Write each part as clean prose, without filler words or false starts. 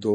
2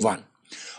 1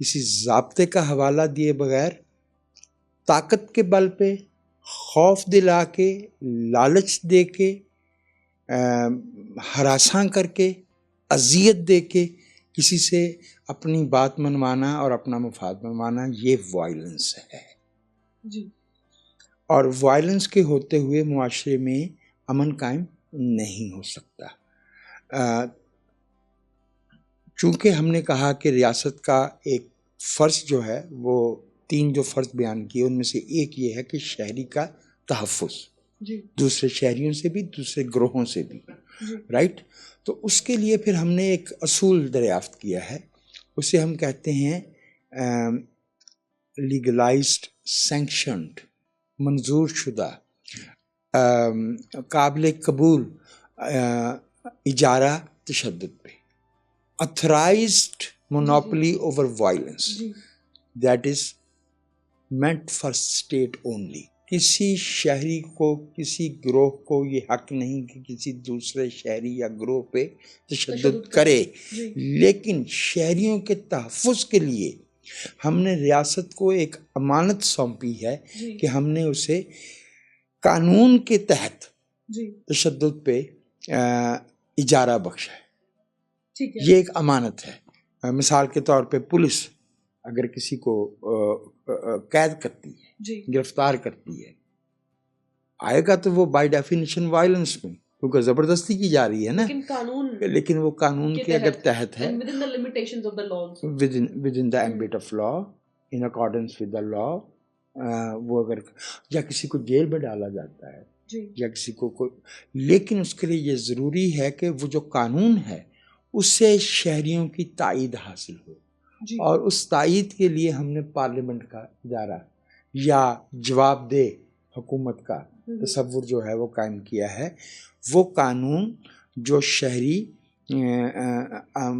کسی ضابطے کا حوالہ دیے بغیر، طاقت کے بل پہ، خوف دلا کے، لالچ دے کے، ہراساں کر کے، اذیت دے کے کسی سے اپنی بات منوانا اور اپنا مفاد منوانا، یہ وائلنس ہے جی. اور وائلنس کے ہوتے ہوئے معاشرے میں امن قائم نہیں ہو سکتا. چونکہ ہم نے کہا کہ ریاست کا ایک فرض جو ہے، وہ 3 جو فرض بیان کیے ان میں سے ایک یہ ہے کہ شہری کا تحفظ، جی، دوسرے شہریوں سے بھی، دوسرے گروہوں سے بھی، جی، رائٹ. تو اس کے لیے پھر ہم نے ایک اصول دریافت کیا ہے، اسے ہم کہتے ہیں لیگلائزڈ سینکشنڈ، منظور شدہ، قابل قبول اجارہ تشدد پہ، authorized monopoly over violence that is meant for state only. کسی شہری کو، کسی گروہ کو یہ حق نہیں کہ کسی دوسرے شہری یا گروہ پہ تشدد کرے، لیکن شہریوں کے تحفظ کے لیے ہم نے ریاست کو ایک امانت سونپی ہے کہ ہم نے اسے قانون کے تحت تشدد پہ اجارہ بخشا ہے. یہ ایک امانت ہے. مثال کے طور پہ پولیس اگر کسی کو قید کرتی ہے، گرفتار کرتی ہے، آئے گا تو وہ بائی ڈیفینیشن وائلنس میں، کیونکہ زبردستی کی جا رہی ہے نا، لیکن وہ قانون کے اگر تحت ہے، with in the ambit of law, in accordance with the law, وہ اگر یا کسی کو جیل میں ڈالا جاتا ہے یا کسی کو لیکن اس کے لیے یہ ضروری ہے کہ وہ جو قانون ہے اس سے شہریوں کی تائید حاصل ہو، اور اس تائید کے لیے ہم نے پارلیمنٹ کا ادارہ یا جواب دہ حکومت کا تصور جو ہے وہ قائم کیا ہے. وہ قانون جو شہری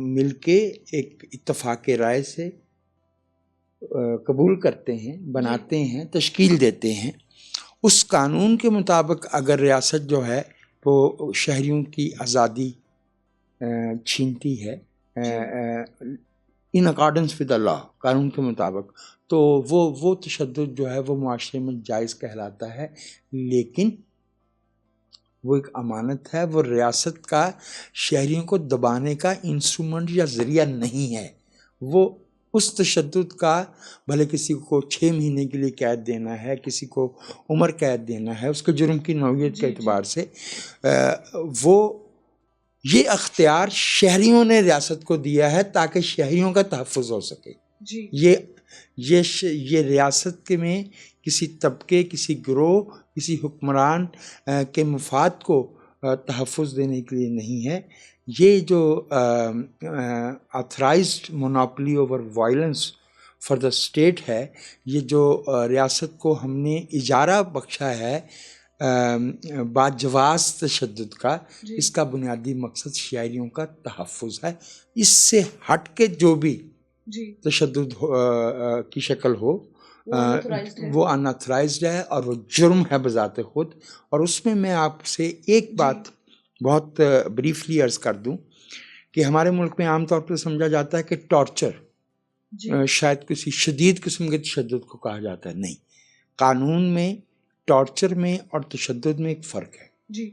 مل کے ایک اتفاق رائے سے قبول کرتے ہیں، بناتے ہیں، تشکیل دیتے ہیں، اس قانون کے مطابق اگر ریاست جو ہے وہ شہریوں کی آزادی چھینتی ہے ان اکارڈنس ود لا، قانون کے مطابق، تو وہ تشدد جو ہے وہ معاشرے میں جائز کہلاتا ہے. لیکن وہ ایک امانت ہے، وہ ریاست کا شہریوں کو دبانے کا انسٹرومنٹ یا ذریعہ نہیں ہے. وہ اس تشدد کا، بھلے کسی کو 6 مہینے کے لیے قید دینا ہے، کسی کو عمر قید دینا ہے، اس کے جرم کی نوعیت کے اعتبار سے، وہ یہ اختیار شہریوں نے ریاست کو دیا ہے تاکہ شہریوں کا تحفظ ہو سکے. یہ ریاست کے میں کسی طبقے، کسی گروہ، کسی حکمران کے مفاد کو تحفظ دینے کے لیے نہیں ہے. یہ جو authorised monopoly over violence for the state ہے، یہ جو ریاست کو ہم نے اجارہ بخشا ہے باجواز تشدد کا، اس کا بنیادی مقصد شہریوں کا تحفظ ہے. اس سے ہٹ کے جو بھی تشدد کی شکل ہو وہ ان آتھرائزڈ ہے اور وہ جرم ہے بذات خود. اور اس میں میں آپ سے ایک بات بہت بریفلی عرض کر دوں کہ ہمارے ملک میں عام طور پر سمجھا جاتا ہے کہ ٹارچر شاید کسی شدید قسم کے تشدد کو کہا جاتا ہے. نہیں، قانون میں ٹارچر میں اور تشدد میں ایک فرق ہے.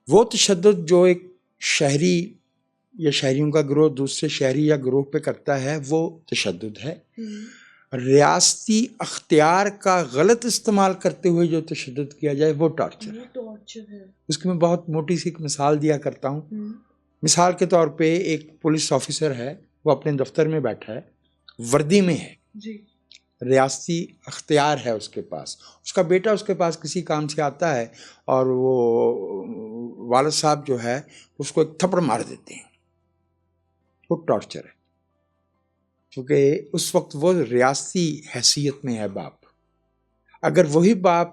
وہ تشدد جو ایک شہری یا شہریوں کا گروہ دوسرے شہری یا گروہ پہ کرتا ہے وہ تشدد ہے. ریاستی اختیار کا غلط استعمال کرتے ہوئے جو تشدد کیا جائے وہ ٹارچر ہے. اس کی میں بہت موٹی سی ایک مثال دیا کرتا ہوں. مثال کے طور پہ ایک پولیس آفیسر ہے، وہ اپنے دفتر میں بیٹھا ہے، وردی میں ہے، ریاستی اختیار ہے اس کے پاس. اس کا بیٹا اس کے پاس کسی کام سے آتا ہے اور وہ والد صاحب جو ہے اس کو ایک تھپڑ مار دیتے ہیں. وہ ٹارچر ہے، کیونکہ اس وقت وہ ریاستی حیثیت میں ہے باپ. اگر وہی باپ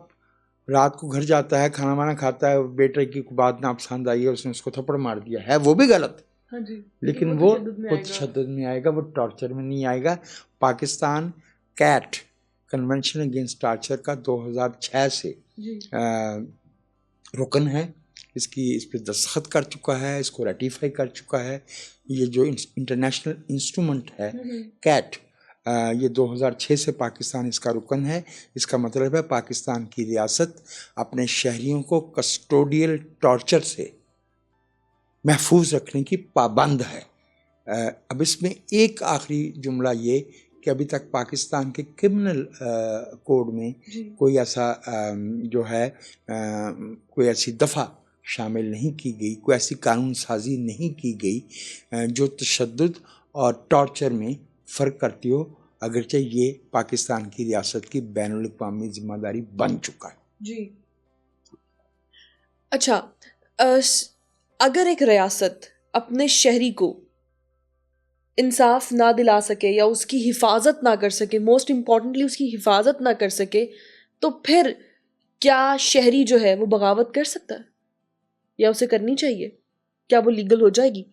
رات کو گھر جاتا ہے، کھانا وانا کھاتا ہے، بیٹے کی بات ناپسند آئی ہے، اس نے اس کو تھپڑ مار دیا ہے، وہ بھی غلط، لیکن وہ تشدد میں آئے گا، وہ ٹارچر میں نہیں آئے گا. Pakistan CAT convention against torture کا 2006 سے رکن ہے اس پہ دستخط کر چکا ہے، اس کو ریٹیفائی کر چکا ہے. یہ جو انٹرنیشنل انسٹرومنٹ ہے کیٹ، یہ 2006 سے پاکستان اس کا رکن ہے. اس کا مطلب ہے پاکستان کی ریاست اپنے شہریوں کو کسٹوڈیل ٹارچر سے محفوظ رکھنے کی پابند ہے. اب اس میں ایک آخری جملہ یہ کہ ابھی تک پاکستان کے کرمنل کوڈ میں کوئی ایسا جو ہے کوئی ایسی دفعہ شامل نہیں کی گئی، کوئی ایسی قانون سازی نہیں کی گئی جو تشدد اور ٹارچر میں فرق کرتی ہو، اگرچہ یہ پاکستان کی ریاست کی بین الاقوامی ذمہ داری بن چکا ہے. جی اچھا، اگر ایک ریاست اپنے شہری کو انصاف نہ دلا سکے یا اس کی حفاظت نہ کر سکے، موسٹ امپورٹنٹلی اس کی حفاظت نہ کر سکے، تو پھر کیا شہری جو ہے وہ بغاوت کر سکتا ہے یا اسے کرنی چاہیے؟ کیا وہ لیگل ہو جائے گی؟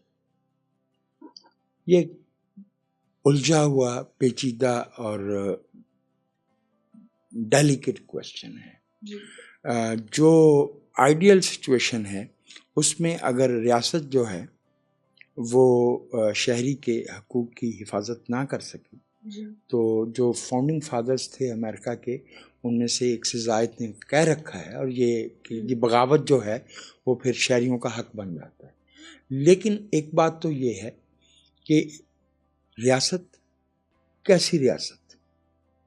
یہ الجھا ہوا پیچیدہ اور ڈیلیکیٹ کوشچن ہے. جو آئیڈیل سچویشن ہے اس میں اگر ریاست جو ہے وہ شہری کے حقوق کی حفاظت نہ کر سکی تو جو فاؤنڈنگ فادرز تھے امریکہ کے، ان میں سے ایک سے زائد نے کہہ رکھا ہے، اور یہ کہ یہ بغاوت جو ہے وہ پھر شہریوں کا حق بن جاتا ہے. لیکن ایک بات تو یہ ہے کہ ریاست کیسی ریاست؟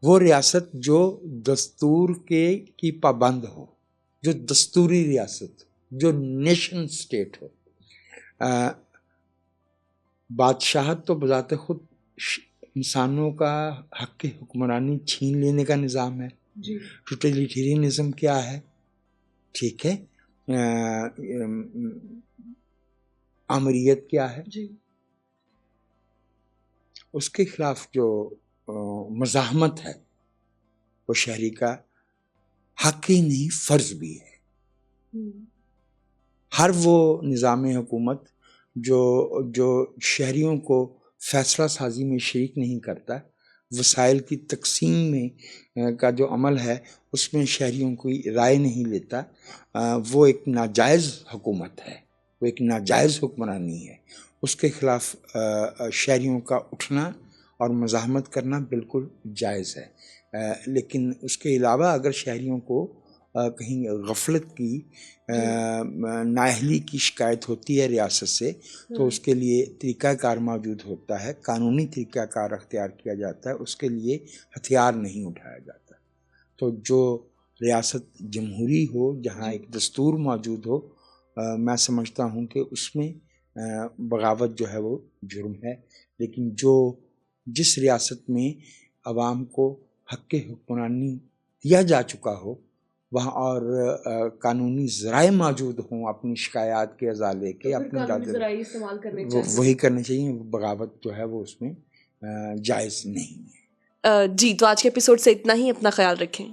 وہ ریاست جو دستور کی پابند ہو، جو دستوری ریاست، جو نیشن سٹیٹ ہو. بادشاہت تو بذات خود انسانوں کا حق حکمرانی چھین لینے کا نظام ہے. ٹوٹلیٹیرینزم کیا ہے؟ ٹھیک ہے. آمریت کیا ہے؟ اس کے خلاف جو مزاحمت ہے وہ شہری کا حق ہی نہیں، فرض بھی ہے. ہر وہ نظام حکومت جو شہریوں کو فیصلہ سازی میں شریک نہیں کرتا، وسائل کی تقسیم میں کا جو عمل ہے اس میں شہریوں کی رائے نہیں لیتا، وہ ایک ناجائز حکومت ہے، وہ ایک ناجائز حکمرانی ہے. اس کے خلاف شہریوں کا اٹھنا اور مزاحمت کرنا بالکل جائز ہے. لیکن اس کے علاوہ اگر شہریوں کو کہیں غفلت کی، نااہلی کی شکایت ہوتی ہے ریاست سے، تو اس کے لیے طریقہ کار موجود ہوتا ہے، قانونی طریقہ کار اختیار کیا جاتا ہے، اس کے لیے ہتھیار نہیں اٹھایا جاتا. تو جو ریاست جمہوری ہو، جہاں ایک دستور موجود ہو، میں سمجھتا ہوں کہ اس میں بغاوت جو ہے وہ جرم ہے. لیکن جس ریاست میں عوام کو حق حکمرانی دیا جا چکا ہو، وہاں اور قانونی ذرائع موجود ہوں اپنی شکایات کے ازالے کے، اپنے وہی کرنے چاہیے. بغاوت جو ہے وہ اس میں جائز نہیں ہے. جی تو آج کے ایپیسوڈ سے اتنا ہی. اپنا خیال رکھیں.